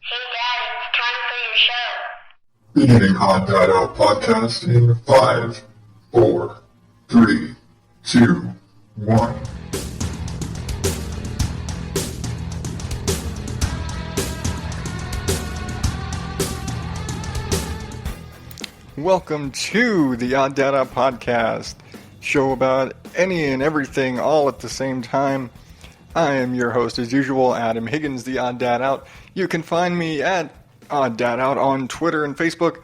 Hey Dad, it's time for your show. Beginning ODO podcast in 5, 4, 3, 2, 1. Welcome to the Odd Data Podcast, show about any and everything all at the same time. I am your host, as usual, Adam Higgins, the Odd Dad Out. You can find me at Odd Dad Out on Twitter and Facebook.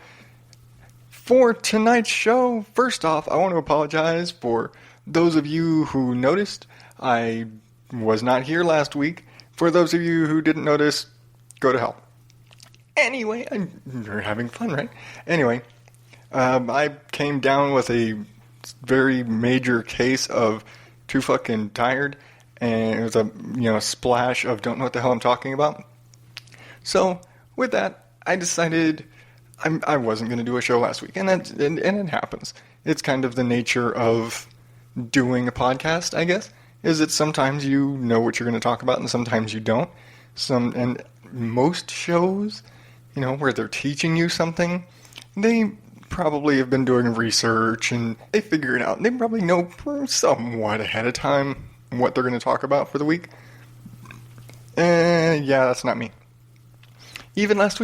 For tonight's show, first off, I want to apologize for those of you who noticed. I was not here last week. For those of you who didn't notice, go to hell. Anyway, you're having fun, right? Anyway, I came down with a very major case of too fucking tired, and it was a splash of don't know what the hell I'm talking about. So with that, I decided I wasn't going to do a show last week, and it happens. It's kind of the nature of doing a podcast, I guess. Is that sometimes you know what you're going to talk about, and sometimes you don't. And most shows, where they're teaching you something, they probably have been doing research and they figure it out. They probably know somewhat ahead of time what they're going to talk about for the week. Yeah, that's not me. Even last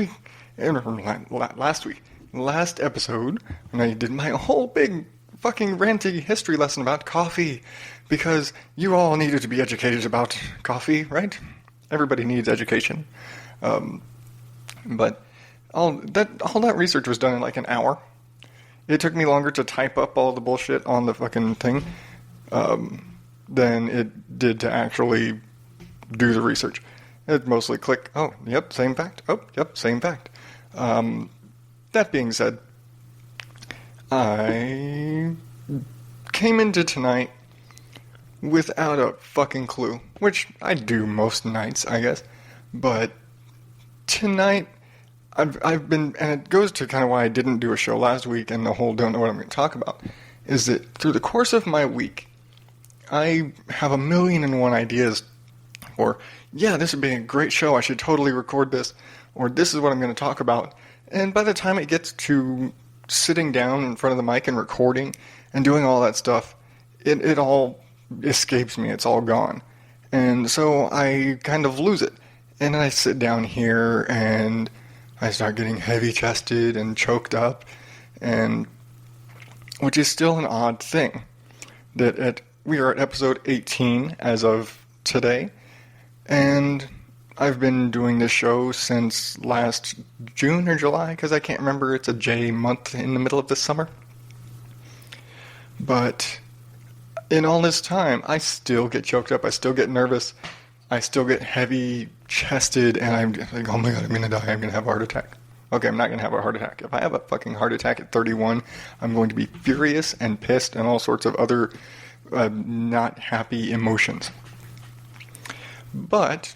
episode, when I did my whole big fucking ranty history lesson about coffee, because you all needed to be educated about coffee, right? Everybody needs education. But all that research was done in like an hour. It took me longer to type up all the bullshit on the fucking thing than it did to actually do the research. It mostly click, oh, yep, same fact. Oh, yep, same fact. That being said, I came into tonight without a fucking clue, which I do most nights, I guess. But tonight, I've been, and it goes to kind of why I didn't do a show last week and the whole don't know what I'm going to talk about, is that through the course of my week, I have 1,000,001 ideas for, yeah, this would be a great show, I should totally record this, or this is what I'm going to talk about. And by the time it gets to sitting down in front of the mic and recording and doing all that stuff, it all escapes me, it's all gone. And so I kind of lose it. And I sit down here and I start getting heavy-chested and choked up, and which is still an odd thing. That we are at episode 18 as of today, and I've been doing this show since last June or July, because I can't remember. It's a J month in the middle of the summer. But in all this time, I still get choked up. I still get nervous. I still get heavy-chested, and I'm just like, oh my god, I'm going to die. I'm going to have a heart attack. Okay, I'm not going to have a heart attack. If I have a fucking heart attack at 31, I'm going to be furious and pissed and all sorts of other not happy emotions. But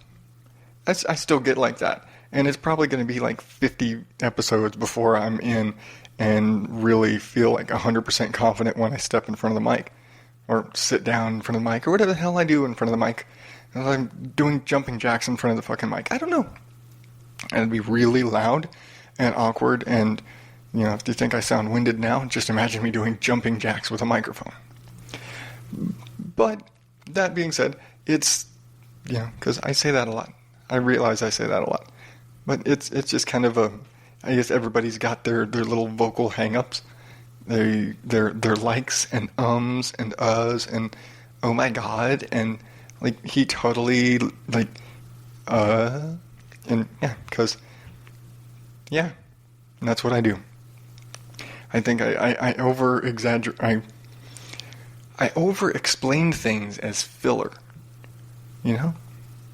I still get like that. And it's probably going to be like 50 episodes before I'm in and really feel like 100% confident when I step in front of the mic. Or sit down in front of the mic, or whatever the hell I do in front of the mic. I'm doing jumping jacks in front of the fucking mic. I don't know. And it'd be really loud and awkward, and, if you think I sound winded now, just imagine me doing jumping jacks with a microphone. But, that being said, it's, because I say that a lot. I realize I say that a lot. But it's just kind of I guess everybody's got their little vocal hang-ups. Their likes and ums and uhs and oh my god and like he totally like and yeah, because yeah, and that's what I do. I think I over exaggerate. I over explain things as filler,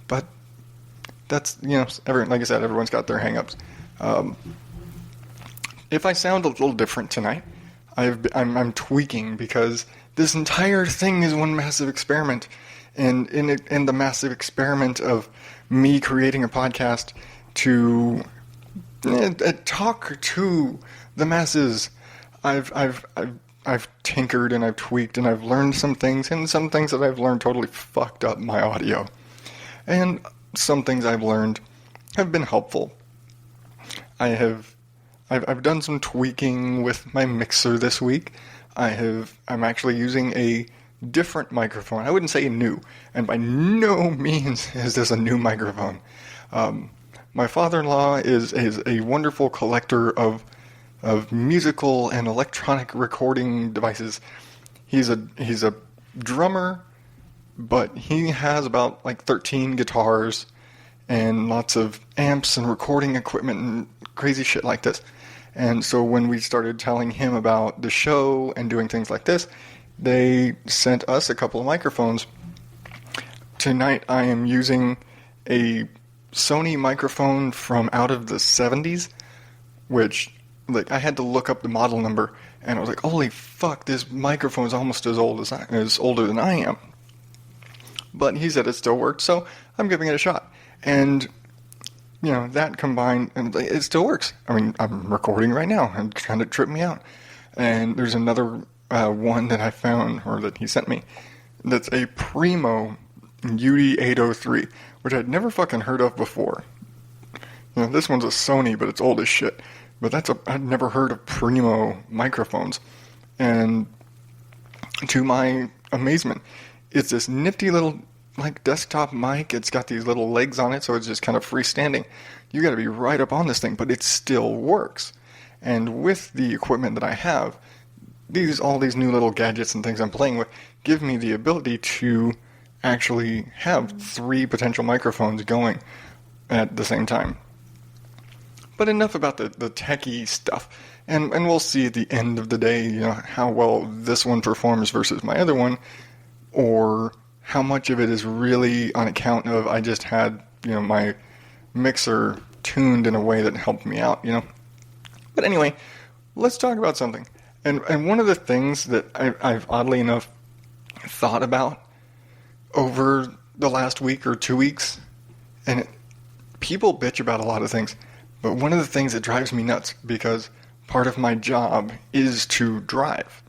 but that's everyone, like I said, everyone's got their hang-ups. If I sound a little different tonight, I'm tweaking because this entire thing is one massive experiment, and in the massive experiment of me creating a podcast to talk to the masses, I've tinkered and I've tweaked and I've learned some things, and some things that I've learned totally fucked up my audio, and some things I've learned have been helpful. I've done some tweaking with my mixer this week. I'm actually using a different microphone. I wouldn't say new, and by no means is this a new microphone. My father-in-law is a wonderful collector of musical and electronic recording devices. He's a drummer, but he has about like 13 guitars and lots of amps and recording equipment and crazy shit like this. And so when we started telling him about the show and doing things like this, they sent us a couple of microphones. Tonight I am using a Sony microphone from out of the 70s, which, like, I had to look up the model number, and I was like, holy fuck, this microphone is almost as older than I am. But he said it still worked, so I'm giving it a shot. And you know, that combined, and it still works. I mean, I'm recording right now and trying to trip me out. And there's another one that I found, or that he sent me, that's a Primo UD803, which I'd never fucking heard of before. You know, this one's a Sony, but it's old as shit. But I'd never heard of Primo microphones. And to my amazement, it's this nifty little like desktop mic. It's got these little legs on it, so it's just kind of freestanding. You got to be right up on this thing, but it still works. And with the equipment that I have, all these new little gadgets and things I'm playing with give me the ability to actually have 3 potential microphones going at the same time. But enough about the techie stuff. And we'll see at the end of the day, you know, how well this one performs versus my other one, or how much of it is really on account of I just had, you know, my mixer tuned in a way that helped me out, you know. But anyway, let's talk about something. And one of the things that I've oddly enough thought about over the last week or 2 weeks, and people bitch about a lot of things, but one of the things that drives me nuts, because part of my job is to drive,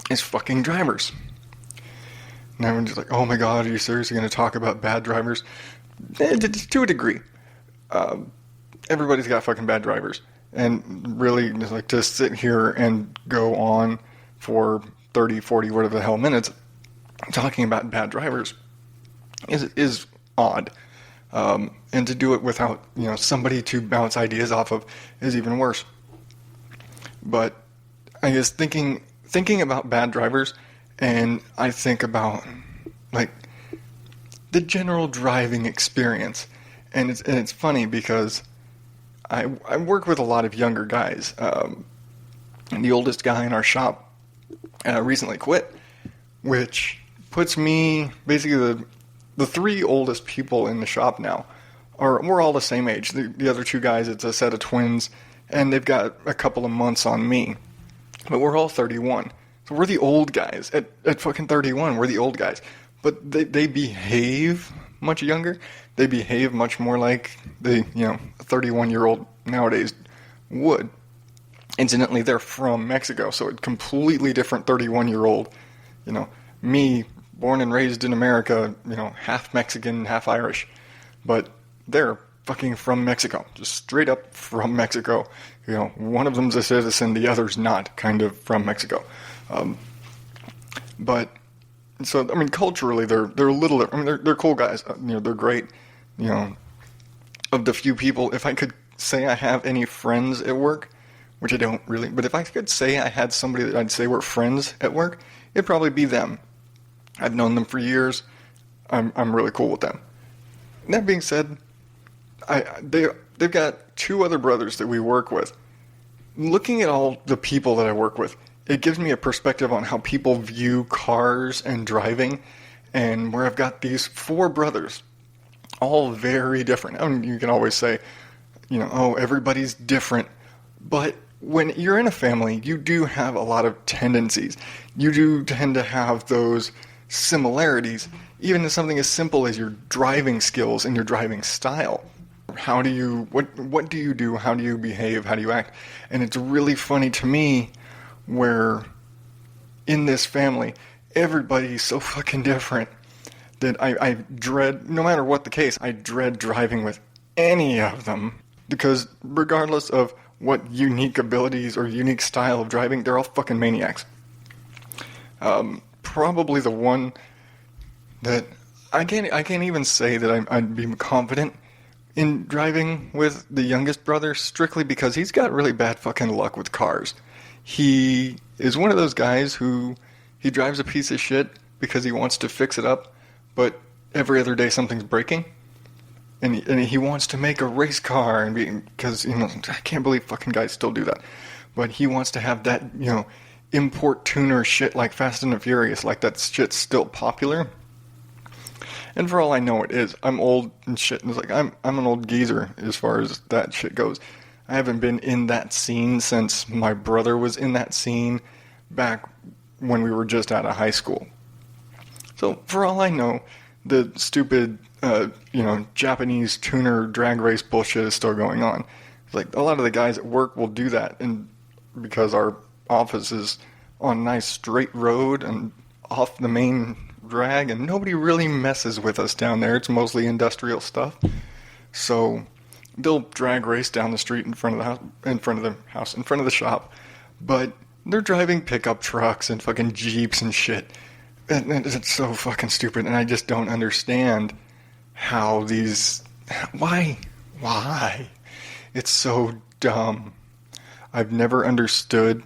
is fucking drivers. And everyone's just like, oh my god, are you seriously going to talk about bad drivers? To a degree. Everybody's got fucking bad drivers. And really, just like to sit here and go on for 30, 40, whatever the hell minutes talking about bad drivers is odd. And to do it without, you know, somebody to bounce ideas off of is even worse. But I guess thinking about bad drivers, and I think about, like, the general driving experience. And it's funny because I work with a lot of younger guys. And the oldest guy in our shop recently quit, which puts me, basically the 3 oldest people in the shop now we're all the same age. The other 2 guys, it's a set of twins, and they've got a couple of months on me. But we're all 31. So we're the old guys. At fucking 31, we're the old guys. But they behave much younger. They behave much more like a 31-year-old nowadays would. Incidentally, they're from Mexico, so a completely different 31-year-old. You know, me, born and raised in America, you know, half Mexican, half Irish. But they're fucking from Mexico. Just straight up from Mexico. You know, one of them's a citizen, the other's not, kind of from Mexico. But so I mean, culturally, they're a little. I mean, they're cool guys. You know, they're great. You know, of the few people, if I could say I have any friends at work, which I don't really, but if I could say I had somebody that I'd say were friends at work, it'd probably be them. I've known them for years. I'm really cool with them. That being said, they've got 2 other brothers that we work with. Looking at all the people that I work with, it gives me a perspective on how people view cars and driving, and where I've got these 4 brothers, all very different. I mean, you can always say, you know, oh, everybody's different, but when you're in a family, you do have a lot of tendencies. You do tend to have those similarities, even in something as simple as your driving skills and your driving style. What do you do? How do you behave? How do you act? And it's really funny to me where in this family, everybody's so fucking different that I dread, no matter what the case, I dread driving with any of them. Because regardless of what unique abilities or unique style of driving, they're all fucking maniacs. Probably the one that I can't even say that I'd be confident in driving with the youngest brother, strictly because he's got really bad fucking luck with cars. He is one of those guys who he drives a piece of shit because he wants to fix it up, but every other day something's breaking. And he wants to make a race car, and because, I can't believe fucking guys still do that. But he wants to have that, import tuner shit like Fast and the Furious, like that shit's still popular. And for all I know, it is. I'm old and shit. And it's like I'm an old geezer as far as that shit goes. I haven't been in that scene since my brother was in that scene back when we were just out of high school. So for all I know, the stupid, Japanese tuner drag race bullshit is still going on. It's like a lot of the guys at work will do that, and because our office is on a nice straight road and off the main drag, and nobody really messes with us down there. It's mostly industrial stuff. So they'll drag race down the street in front of the shop, but they're driving pickup trucks and fucking Jeeps and shit. And it's so fucking stupid, and I just don't understand how why? It's so dumb. I've never understood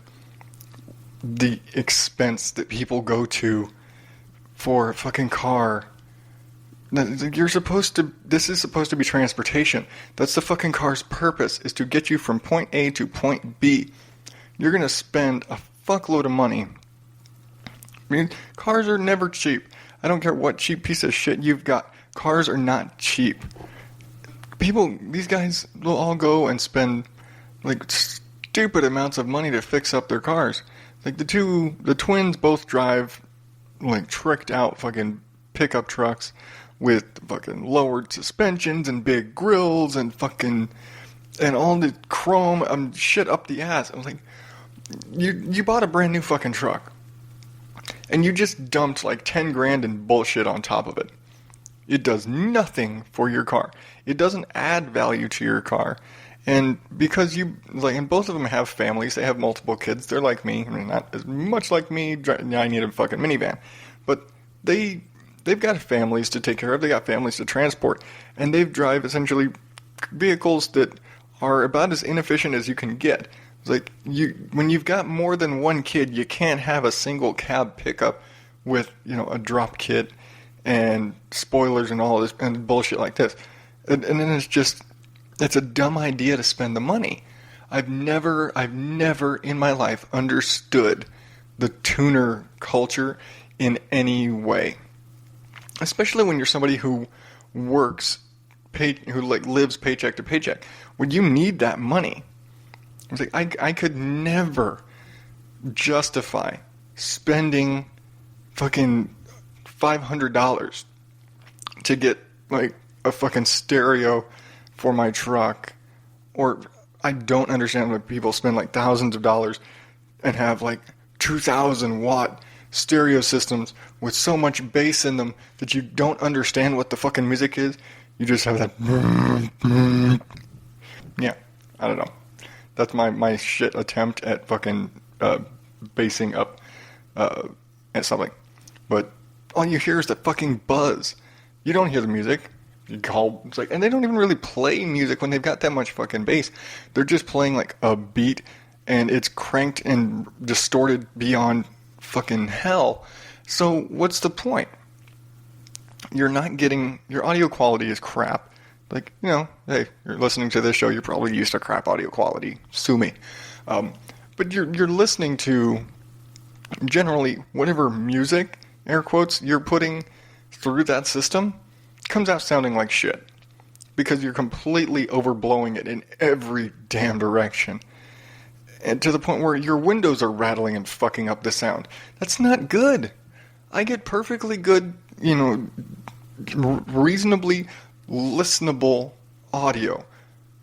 the expense that people go to for a fucking car. This is supposed to be transportation. That's the fucking car's purpose, is to get you from point A to point B. You're gonna spend a fuckload of money. I mean, cars are never cheap. I don't care what cheap piece of shit you've got. Cars are not cheap. These guys will all go and spend like stupid amounts of money to fix up their cars. Like the twins both drive like tricked out fucking pickup trucks with fucking lowered suspensions and big grills and all the chrome shit up the ass. I was like, you bought a brand new fucking truck, and you just dumped like 10 grand in bullshit on top of it. It does nothing for your car. It doesn't add value to your car. And because and both of them have families, they have multiple kids. They're like me. I mean, not as much like me. I need a fucking minivan. But they've got families to take care of. They got families to transport. And they drive essentially vehicles that are about as inefficient as you can get. It's like, when you've got more than one kid, you can't have a single cab pickup with, a drop kit and spoilers and all this and bullshit like this. And then it's a dumb idea to spend the money. I've never in my life understood the tuner culture in any way. Especially when you're somebody who lives paycheck to paycheck. When you need that money. It's like, I could never justify spending fucking $500 to get like a fucking stereo for my truck. Or I don't understand why people spend like thousands of dollars and have like 2,000 watt stereo systems with so much bass in them that you don't understand what the fucking music is. You just have that. Yeah, I don't know. That's my shit attempt at fucking basing up and something. But all you hear is that fucking buzz. You don't hear the music. And they don't even really play music when they've got that much fucking bass. They're just playing like a beat, and it's cranked and distorted beyond fucking hell. So what's the point? Your audio quality is crap. Like, hey, you're listening to this show, you're probably used to crap audio quality. Sue me. But you're listening to generally whatever music, air quotes, you're putting through that system comes out sounding like shit. Because you're completely overblowing it in every damn direction. And to the point where your windows are rattling and fucking up the sound. That's not good. I get perfectly good, reasonably listenable audio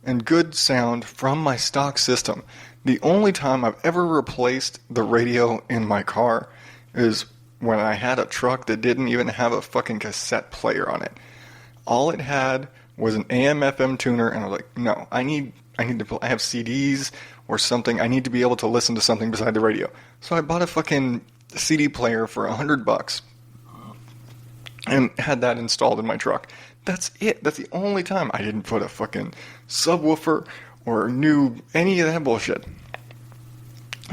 and good sound from my stock system. The only time I've ever replaced the radio in my car is when I had a truck that didn't even have a fucking cassette player on it. All it had was an AM/FM tuner, and I was like, no, I have CDs or something. I need to be able to listen to something beside the radio. So I bought a fucking CD player for $100 and had that installed in my truck. That's it. That's the only time I didn't put a fucking subwoofer or any of that bullshit,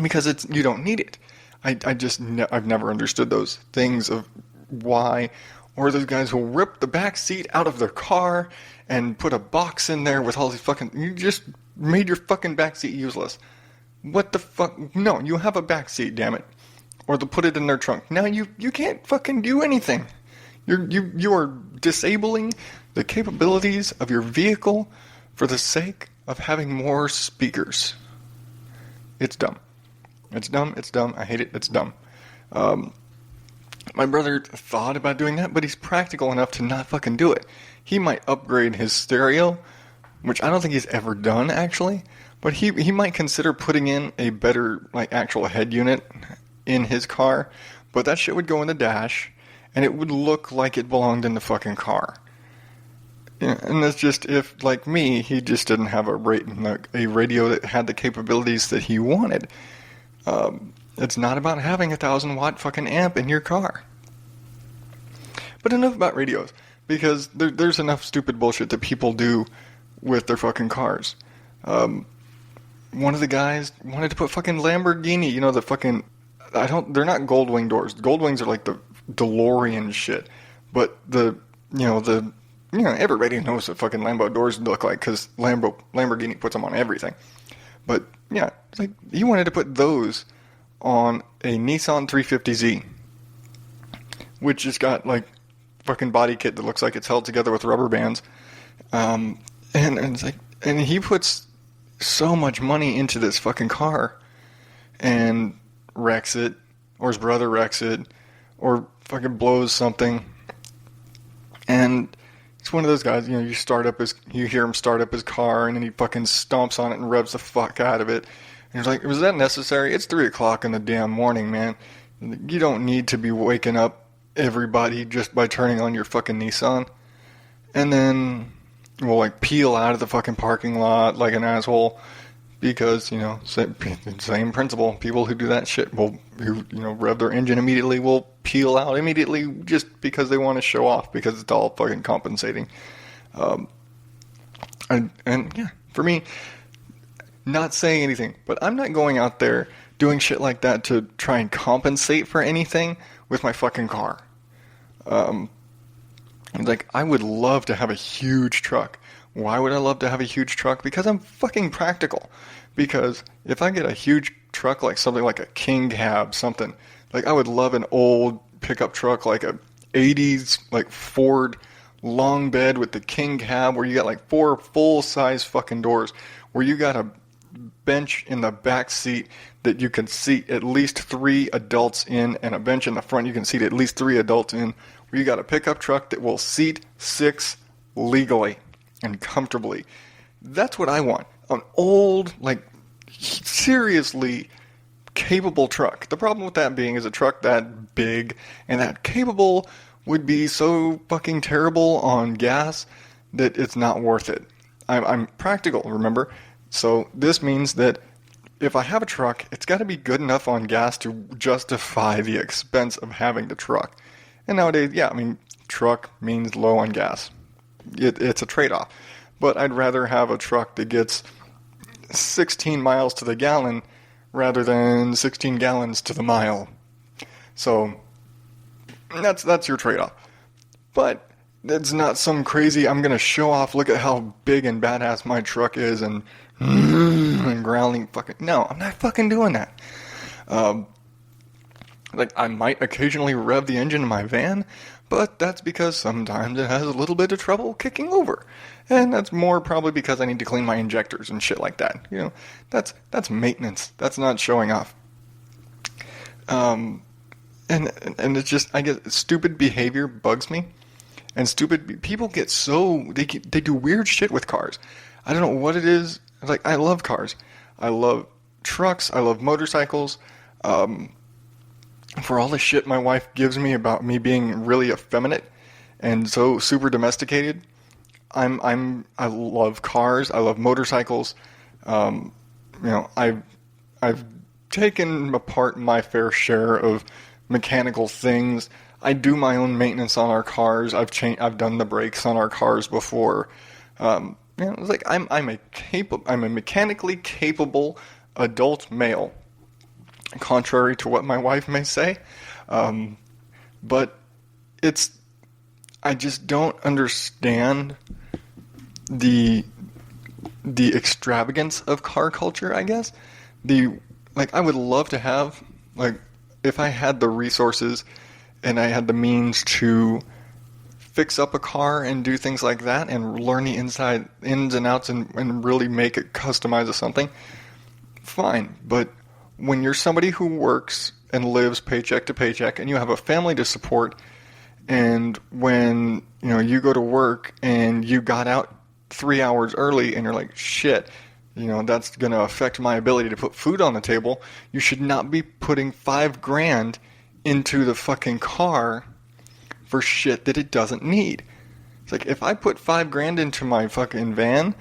because you don't need it. I've never understood those things of why, or those guys who rip the back seat out of their car and put a box in there with all these you just made your fucking back seat useless. What the fuck? No, you have a back seat, damn it. Or they'll put it in their trunk. Now you can't fucking do anything. You are disabling the capabilities of your vehicle for the sake of having more speakers. It's dumb. It's dumb. It's dumb. I hate it. It's dumb. My brother thought about doing that, but he's practical enough to not fucking do it. He might upgrade his stereo, which I don't think he's ever done, actually. But he might consider putting in a better, actual head unit in his car. But that shit would go in the dash, and it would look like it belonged in the fucking car. Yeah, and that's just if, like me, he just didn't have a radio that had the capabilities that he wanted. It's not about having a 1,000-watt fucking amp in your car. But enough about radios, because there's enough stupid bullshit that people do with their fucking cars. One of the guys wanted to put fucking Lamborghini, the fucking, they're not Goldwing doors. Goldwings are like the DeLorean shit. But everybody knows what fucking Lambo doors look like, because Lamborghini puts them on everything. But, yeah, he wanted to put those on a Nissan 350Z, which has got, fucking body kit that looks like it's held together with rubber bands. And he puts so much money into this fucking car and wrecks it, or his brother wrecks it, or fucking blows something. And it's one of those guys, you hear him start up his car, and then he fucking stomps on it and revs the fuck out of it. And you're like, was that necessary? It's 3 o'clock in the damn morning, man. You don't need to be waking up everybody just by turning on your fucking Nissan. And then we'll peel out of the fucking parking lot like an asshole, because same principle. People who do that shit who rev their engine immediately will peel out immediately just because they want to show off, because it's all fucking compensating. And yeah, for me, not saying anything, but I'm not going out there doing shit like that to try and compensate for anything with my fucking car. I would love to have a huge truck. Why would I love to have a huge truck? Because I'm fucking practical. Because if I get a huge truck, something like a King Cab, something, I would love an old pickup truck, like a 80s, Ford long bed with the King Cab, where you got 4 full-size fucking doors, where you got a bench in the back seat that you can seat at least 3 adults in, and a bench in the front you can seat at least 3 adults in, where you got a pickup truck that will seat 6 legally and comfortably. That's what I want. An old, seriously capable truck. The problem with that being is a truck that big and that capable would be so fucking terrible on gas that it's not worth it. I'm practical, remember? So this means that if I have a truck, it's got to be good enough on gas to justify the expense of having the truck. And nowadays, truck means low on gas. It's a trade-off. But I'd rather have a truck that gets 16 miles to the gallon rather than 16 gallons to the mile. So that's your trade-off. But it's not some crazy, I'm going to show off, look at how big and badass my truck is, and growling fucking... No, I'm not fucking doing that. I might occasionally rev the engine in my van, but that's because sometimes it has a little bit of trouble kicking over. And that's more probably because I need to clean my injectors and shit like that. That's maintenance. That's not showing off. And it's just, I guess, stupid behavior bugs me. And people get they do weird shit with cars. I don't know what it is. I love cars. I love trucks. I love motorcycles. For all the shit my wife gives me about me being really effeminate and so super domesticated, I love cars. I love motorcycles. I've taken apart my fair share of mechanical things. I do my own maintenance on our cars. I've done the brakes on our cars before. It's like I'm a mechanically capable adult male, contrary to what my wife may say. But I just don't understand the extravagance of car culture, I guess. I would love to have, if I had the resources and I had the means to fix up a car and do things like that and learn the ins and outs and really make it customize to something, fine. But when you're somebody who works and lives paycheck to paycheck and you have a family to support, and when you go to work and you got out 3 hours early and you're like, shit, that's going to affect my ability to put food on the table, you should not be putting $5,000 into the fucking car for shit that it doesn't need. It's like, if I put $5,000 into my fucking van,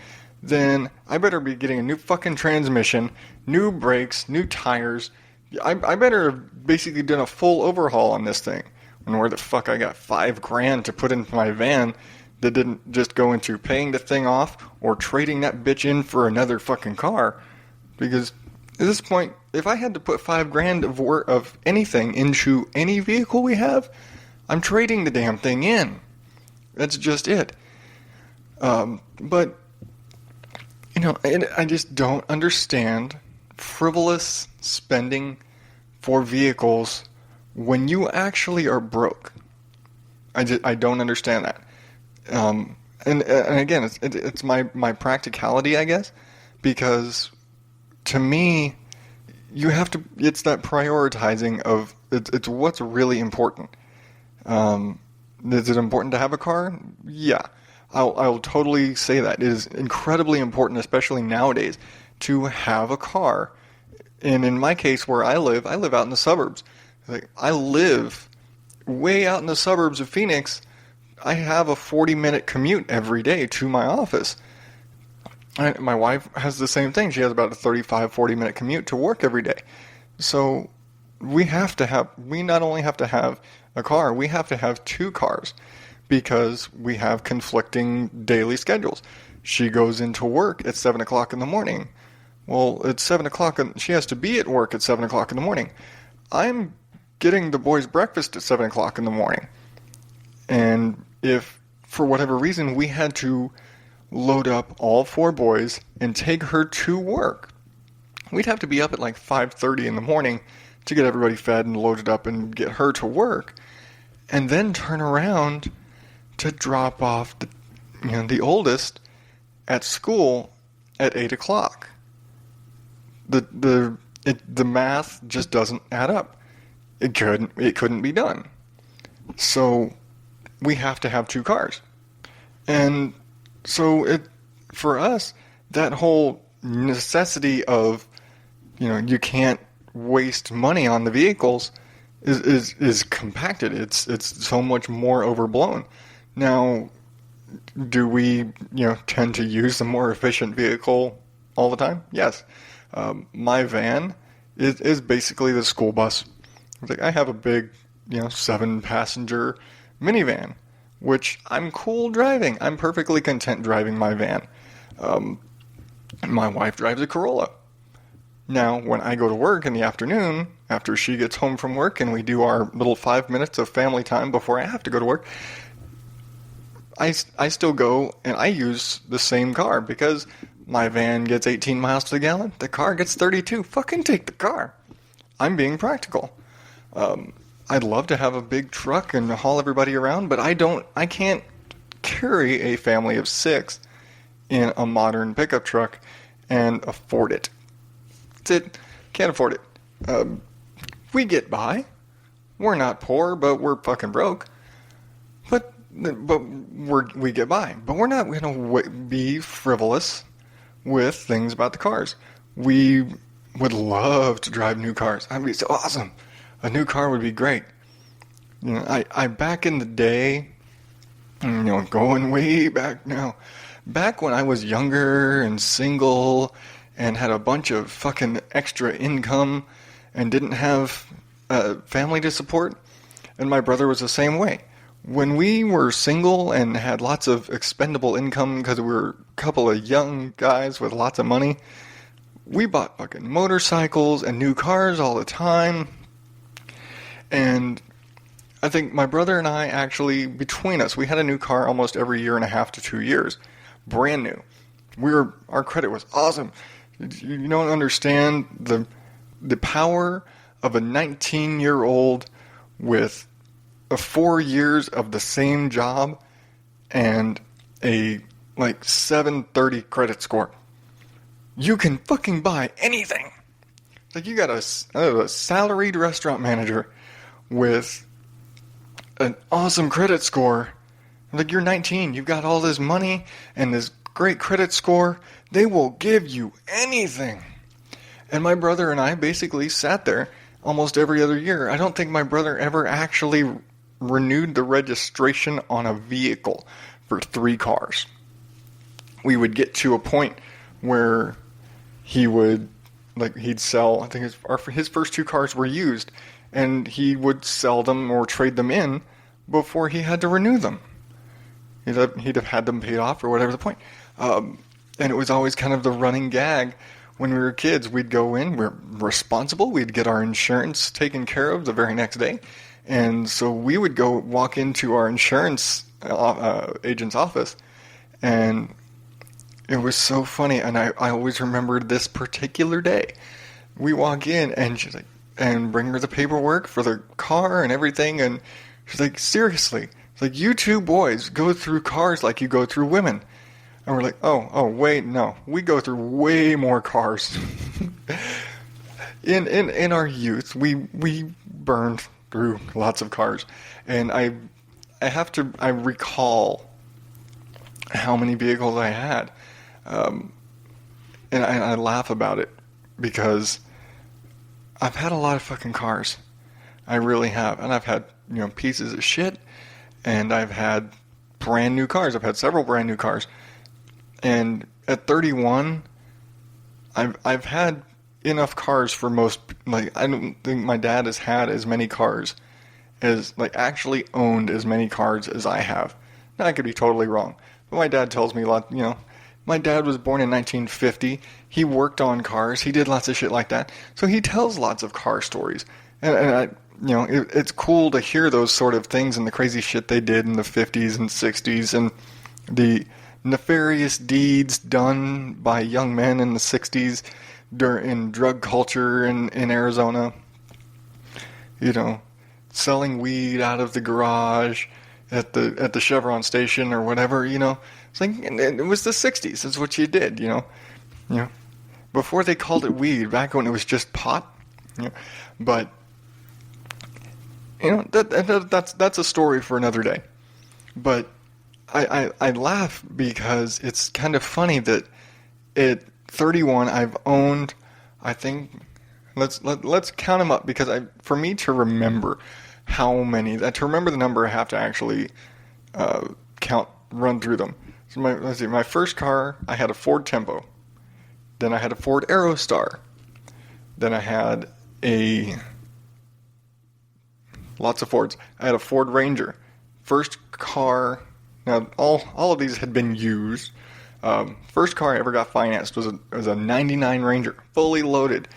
then I better be getting a new fucking transmission, new brakes, new tires. I better have basically done a full overhaul on this thing. And where the fuck I got $5,000 to put into my van that didn't just go into paying the thing off or trading that bitch in for another fucking car? Because at this point, if I had to put $5,000 of anything into any vehicle we have, I'm trading the damn thing in. That's just it. But I just don't understand frivolous spending for vehicles when you actually are broke. I don't understand that. And again, it's my practicality, I guess, because to me, it's that prioritizing of, it's what's really important. Is it important to have a car? Yeah. I'll totally say that. It is incredibly important, especially nowadays, to have a car. And in my case, where I live out in the suburbs. I live way out in the suburbs of Phoenix. I have a 40-minute commute every day to my office. My wife has the same thing. She has about a 40-minute commute to work every day. So we not only have to have a car, we have to have two cars because we have conflicting daily schedules. She goes into work at 7 o'clock in the morning. Well, it's 7 o'clock and she has to be at work at 7 o'clock in the morning. I'm getting the boys breakfast at 7 o'clock in the morning. And if, for whatever reason, we had to load up all four boys and take her to work, we'd have to be up at 5:30 in the morning to get everybody fed and loaded up and get her to work, and then turn around to drop off the oldest at school at 8 o'clock. The math just doesn't add up. It couldn't be done. So we have to have two cars. And so for us, that whole necessity of, you can't waste money on the vehicles is compacted. It's so much more overblown. Now, do we, tend to use the more efficient vehicle all the time? Yes. My van is basically the school bus. I have a big, 7-passenger minivan, which I'm cool driving. I'm perfectly content driving my van. My wife drives a Corolla. Now, when I go to work in the afternoon, after she gets home from work and we do our little 5 minutes of family time before I have to go to work, I still go and I use the same car because my van gets 18 miles to the gallon. The car gets 32. Fucking take the car. I'm being practical. I'd love to have a big truck and haul everybody around, but I can't carry a family of 6 in a modern pickup truck and afford it. That's it. Can't afford it. We get by. We're not poor, but we're fucking broke. But we get by. But we're not going to be frivolous with things about the cars. We would love to drive new cars. That'd be so awesome. A new car would be great. I back in the day, Going way back now. Back when I was younger and single and had a bunch of fucking extra income and didn't have a family to support, and my brother was the same way. When we were single and had lots of expendable income because we were a couple of young guys with lots of money, we bought fucking motorcycles and new cars all the time. And I think my brother and I actually, between us, we had a new car almost every year and a half to 2 years. Brand new. Our credit was awesome. You don't understand the power of a 19-year-old with 4 years of the same job and a 730 credit score. You can fucking buy anything. Like, you got a salaried restaurant manager with an awesome credit score. Like, you're 19, you've got all this money and this great credit score. They will give you anything. And my brother and I basically sat there almost every other year. I don't think my brother ever actually renewed the registration on a vehicle for 3 cars. We would get to a point where he'd sell, I think his first 2 cars were used, and he would sell them or trade them in before he had to renew them. He'd have had them paid off or whatever the point. And it was always kind of the running gag when we were kids. We'd go in, we're responsible, we'd get our insurance taken care of the very next day. And so we would go walk into our insurance agent's office, and it was so funny. And I always remembered this particular day. We walk in, and she's like, and bring her the paperwork for the car and everything. And she's like, seriously, it's like, you 2 boys go through cars like you go through women. And we're like, oh, wait, no, we go through way more cars. In our youth, we burned through lots of cars, and I recall how many vehicles I had, and I laugh about it because I've had a lot of fucking cars. I really have, and I've had pieces of shit, and I've had brand new cars. I've had several brand new cars, and at 31, I've had enough cars for most. I don't think my dad has had as many cars as actually owned as many cars as I have. Now, I could be totally wrong, but my dad tells me a lot. My dad was born in 1950. He worked on cars. He did lots of shit like that. So he tells lots of car stories, and it's cool to hear those sort of things and the crazy shit they did in the 50s and 60s and the nefarious deeds done by young men in the 60s in drug culture in Arizona. Selling weed out of the garage at the Chevron station or whatever. It's like, it was the 60s. That's what you did. Before they called it weed, back when it was just pot. But that's a story for another day. But I laugh because it's kind of funny that at 31 I've owned, I think, let's count them up, because for me to remember how many, to remember the number, I have to actually run through them. So my first car, I had a Ford Tempo. Then I had a Ford Aerostar. Then I had lots of Fords. I had a Ford Ranger. First car, now all of these had been used. First car I ever got financed was a 99 Ranger, fully loaded.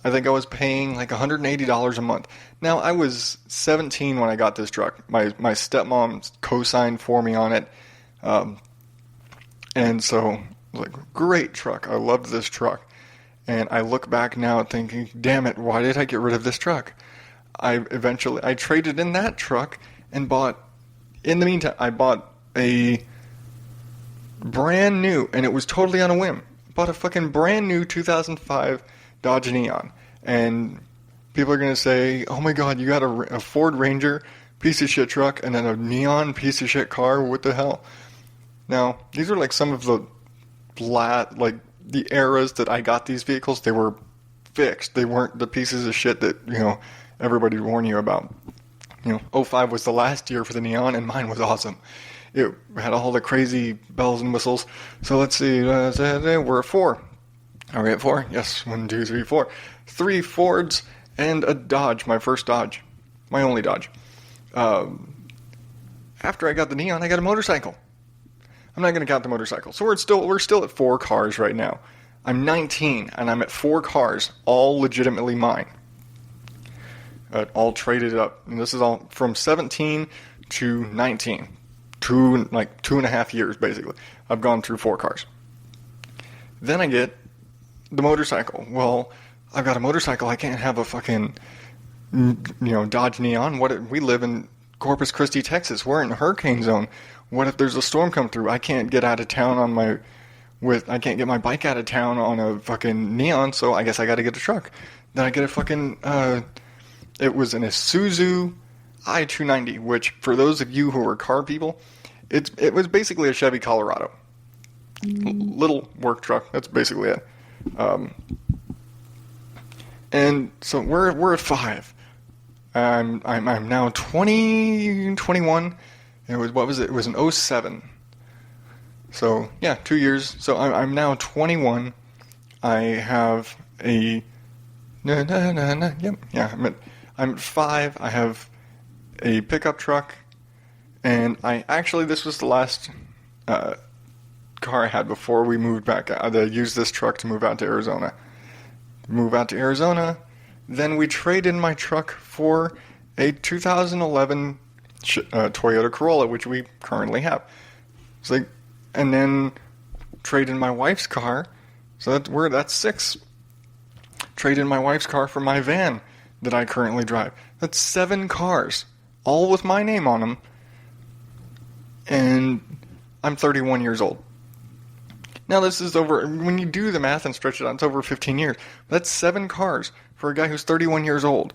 I think I was paying like $180 a month. Now, I was 17 when I got this truck. My stepmom co-signed for me on it. And so, I was like, great truck. I loved this truck. And I look back now thinking, damn it, why did I get rid of this truck? I traded in that truck and in the meantime, I bought a brand new, and it was totally on a whim, bought a fucking brand new 2005 Dodge Neon. And people are going to say, oh my god, you got a Ford Ranger, piece of shit truck, and then a Neon piece of shit car, what the hell? Now, these are like some of the the eras that I got these vehicles. They were fixed. They weren't the pieces of shit that, everybody would warn you about. 05 was the last year for the Neon, and mine was awesome. It had all the crazy bells and whistles. So let's see, we're at 4. Are we at 4? Yes, 1, 2, 3, 4. 3 Fords and a Dodge, my first Dodge. My only Dodge. After I got the Neon, I got a motorcycle. I'm not going to count the motorcycle. So we're still at 4 cars right now. I'm 19, and I'm at 4 cars, all legitimately mine. All traded up. And this is all from 17 to 19. 2.5 years, basically. I've gone through 4 cars. Then I get the motorcycle. Well, I've got a motorcycle. I can't have a fucking, Dodge Neon. We live in Corpus Christi, Texas. We're in hurricane zone. What if there's a storm come through? I can't get out of town I can't get my bike out of town on a fucking Neon, so I guess I got to get a truck. Then I get a fucking, it was an Isuzu I-290, which for those of you who are car people, it was basically a Chevy Colorado. Little work truck. That's basically it. And so we're at 5. I'm now 21. It was It was an 07. So yeah, 2 years. So I'm now 21. I have a I'm at 5. I have a pickup truck, and this was the last car I had before we moved back. I used this truck to move out to Arizona. Then we traded my truck for a 2011 Toyota Corolla, which we currently have. And then traded my wife's car. So that's 6. Traded my wife's car for my van that I currently drive. That's 7 cars, all with my name on them. And I'm 31 years old. Now this is over, when you do the math and stretch it out, it's over 15 years. That's 7 cars for a guy who's 31 years old.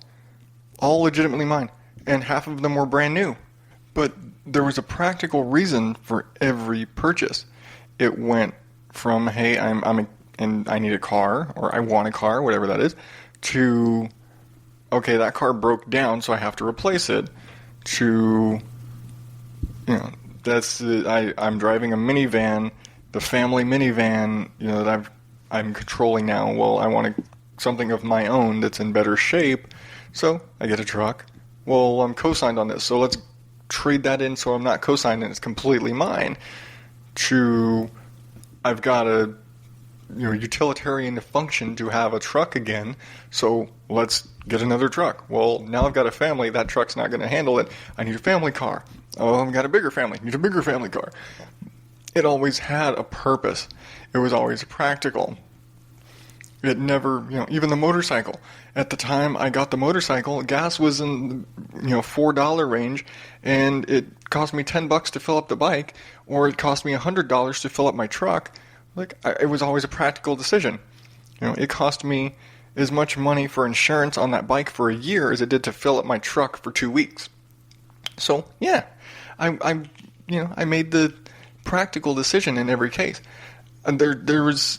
All legitimately mine. And half of them were brand new. But there was a practical reason for every purchase. It went from, hey, I need a car, or I want a car, whatever that is, to, okay, that car broke down, so I have to replace it, to, I'm driving a minivan, the family minivan, that I'm controlling now. Well, I want something of my own that's in better shape, so I get a truck. Well, I'm co-signed on this, so let's trade that in so I'm not co-signed and it's completely mine. To, I've got a utilitarian function to have a truck again, so let's get another truck. Well, now I've got a family, that truck's not going to handle it. I need a family car. Oh, I've got a bigger family, need a bigger family car. It always had a purpose. It was always practical. It never, even the motorcycle. At the time I got the motorcycle, gas was in, $4 range, and it cost me $10 to fill up the bike, or it cost me $100 to fill up my truck. It was always a practical decision. It cost me as much money for insurance on that bike for a year as it did to fill up my truck for 2 weeks. So yeah, I made the practical decision in every case. And there was,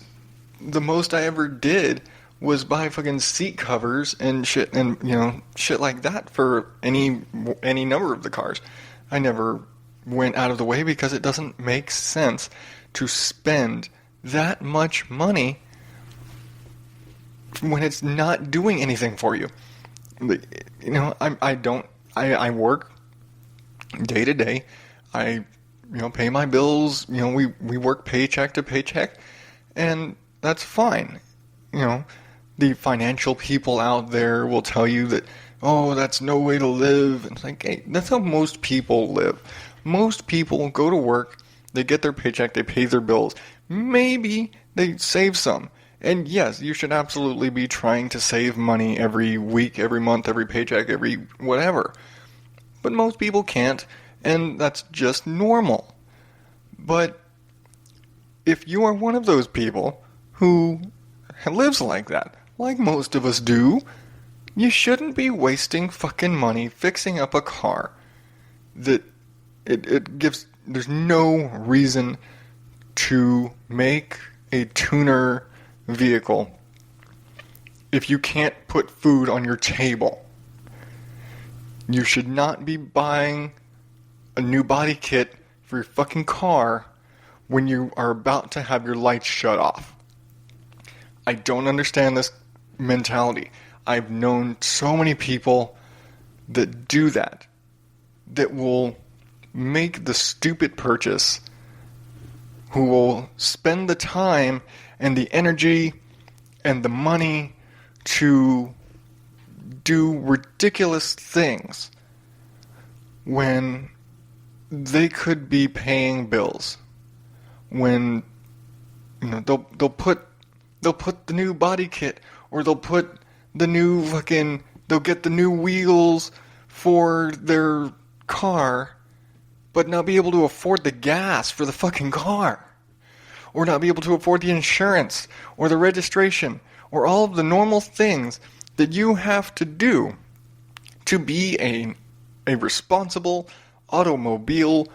the most I ever did was buy fucking seat covers and shit, and shit like that for any number of the cars. I never went out of the way because it doesn't make sense to spend that much money when it's not doing anything for you. I work day to day. I pay my bills. We work paycheck to paycheck, and that's fine. The financial people out there will tell you that, oh, that's no way to live. And it's like, hey, that's how most people live. Most people go to work, they get their paycheck, they pay their bills. Maybe they save some. And yes, you should absolutely be trying to save money every week, every month, every paycheck, every whatever. But most people can't, and that's just normal. But if you are one of those people who lives like that, like most of us do, you shouldn't be wasting fucking money fixing up a car that there's no reason to make a tuner vehicle if you can't put food on your table. You should not be buying a new body kit for your fucking car when you are about to have your lights shut off. I don't understand this mentality. I've known so many people that do that will make the stupid purchase, who will spend the time and the energy and the money to do ridiculous things when they could be paying bills. When they'll put the new body kit, or they'll put the new they'll get the new wheels for their car, but not be able to afford the gas for the fucking car, or not be able to afford the insurance or the registration or all of the normal things that you have to do to be a responsible automobile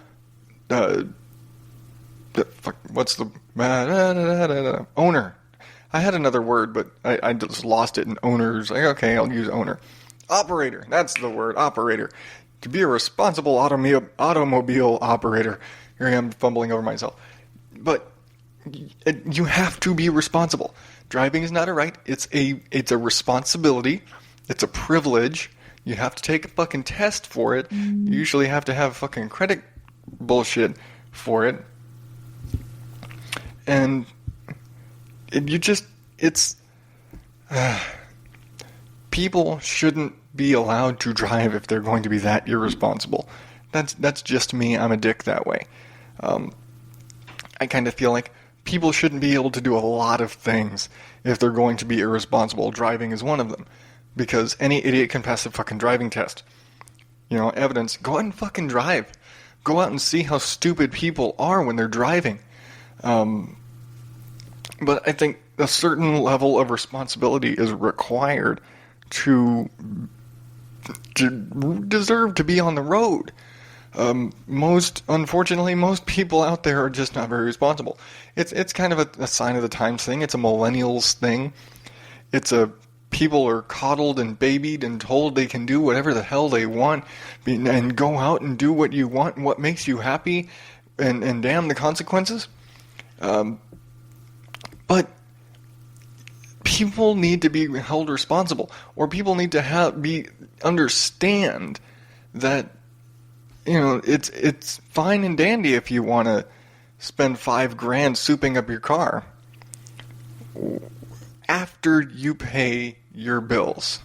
owner. I had another word, but I just lost it in owners. Okay, I'll use owner. Operator, that's the word, operator. To be a responsible automobile operator. Here I am fumbling over myself. But you have to be responsible. Driving is not a right. It's a responsibility. It's a privilege. You have to take a fucking test for it. You usually have to have fucking credit bullshit for it. And people shouldn't be allowed to drive if they're going to be that irresponsible. That's just me. I'm a dick that way. I kind of feel like people shouldn't be able to do a lot of things if they're going to be irresponsible. Driving is one of them. Because any idiot can pass the fucking driving test. Evidence. Go out and fucking drive. Go out and see how stupid people are when they're driving. But I think a certain level of responsibility is required to deserve to be on the road. Unfortunately, most people out there are just not very responsible. It's kind of a sign of the times thing. It's a millennials thing. People are coddled and babied and told they can do whatever the hell they want and go out and do what you want and what makes you happy and damn the consequences. But people need to be held responsible, or people need to understand that it's fine and dandy if you want to spend $5,000 souping up your car after you pay your bills.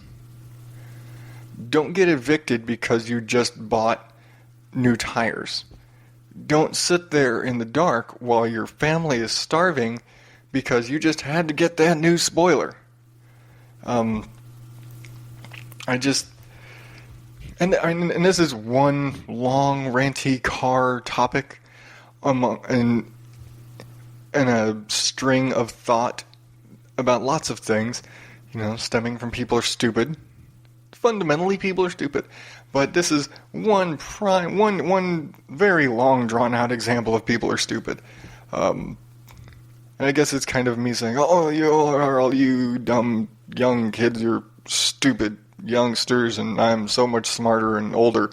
Don't get evicted because you just bought new tires. Don't sit there in the dark while your family is starving because you just had to get that new spoiler. And this is one long ranty car topic in a string of thought about lots of things, stemming from people are stupid. Fundamentally, people are stupid. But this is one very long, drawn-out example of people are stupid. And I guess it's kind of me saying, oh, all you dumb young kids, you're stupid youngsters, and I'm so much smarter and older.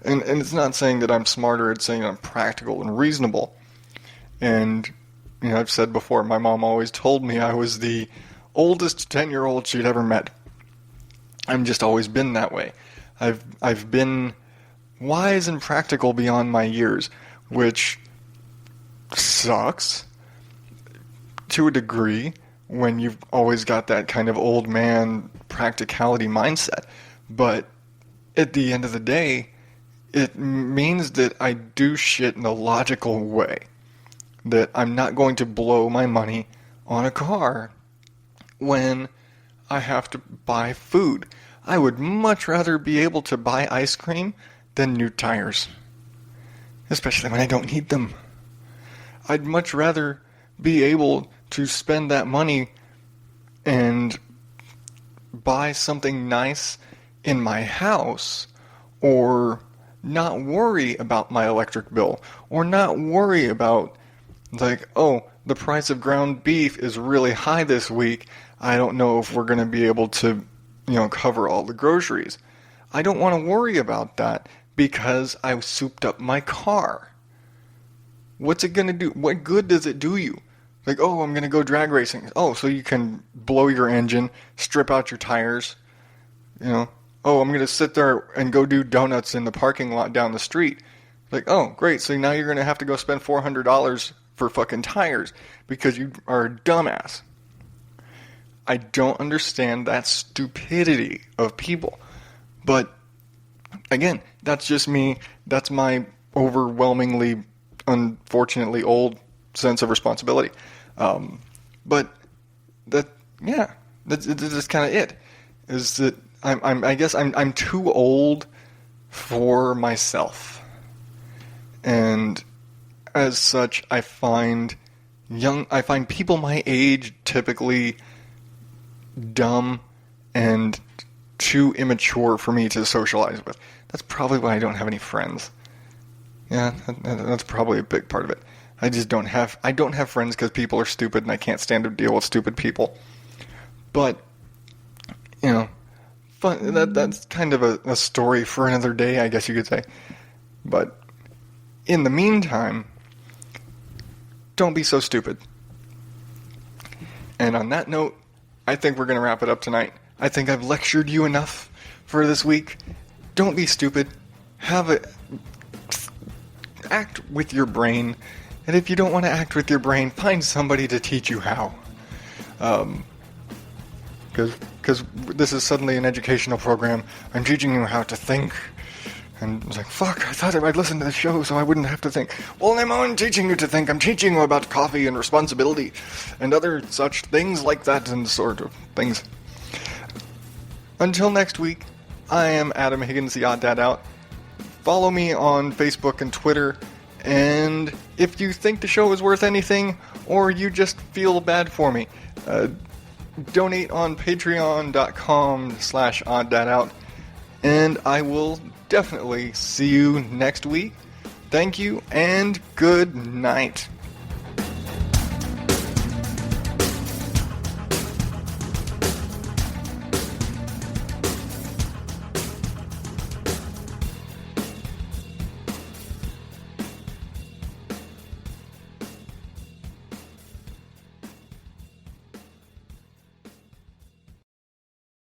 And it's not saying that I'm smarter, it's saying I'm practical and reasonable. And I've said before, my mom always told me I was the oldest 10-year-old she'd ever met. I've just always been that way. I've been wise and practical beyond my years, which sucks to a degree when you've always got that kind of old man practicality mindset. But at the end of the day, it means that I do shit in a logical way. That I'm not going to blow my money on a car when I have to buy food. I would much rather be able to buy ice cream than new tires. Especially when I don't need them. I'd much rather be able to spend that money and buy something nice in my house, or not worry about my electric bill, or not worry about the price of ground beef is really high this week. I don't know if we're going to be able to, cover all the groceries. I don't want to worry about that because I've souped up my car. What's it going to do? What good does it do you? Like, oh, I'm going to go drag racing. Oh, so you can blow your engine, strip out your tires, you know. Oh, I'm going to sit there and go do donuts in the parking lot down the street. Like, oh, great. So now you're going to have to go spend $400 for fucking tires because you are a dumbass. I don't understand that stupidity of people. But, again, that's just me. That's my overwhelmingly, unfortunately, old sense of responsibility. But that's kind of it. Is that I guess I'm too old for myself, and as such, I find people my age typically dumb and too immature for me to socialize with. That's probably why I don't have any friends. Yeah, that's probably a big part of it. I don't have friends because people are stupid and I can't stand to deal with stupid people. But, you know, that's kind of a story for another day, I guess you could say. But in the meantime, don't be so stupid. And on that note, I think we're going to wrap it up tonight. I think I've lectured you enough for this week. Don't be stupid. Act with your brain. And if you don't want to act with your brain, find somebody to teach you how. Because this is suddenly an educational program. I'm teaching you how to think. And it's like, fuck, I thought I'd listen to the show so I wouldn't have to think. Well, I'm teaching you to think. I'm teaching you about coffee and responsibility and other such things like that and sort of things. Until next week, I am Adam Higgins, the Odd Dad Out. Follow me on Facebook and Twitter. And if you think the show is worth anything, or you just feel bad for me, donate on patreon.com/odddadout. And I will definitely see you next week. Thank you, and good night.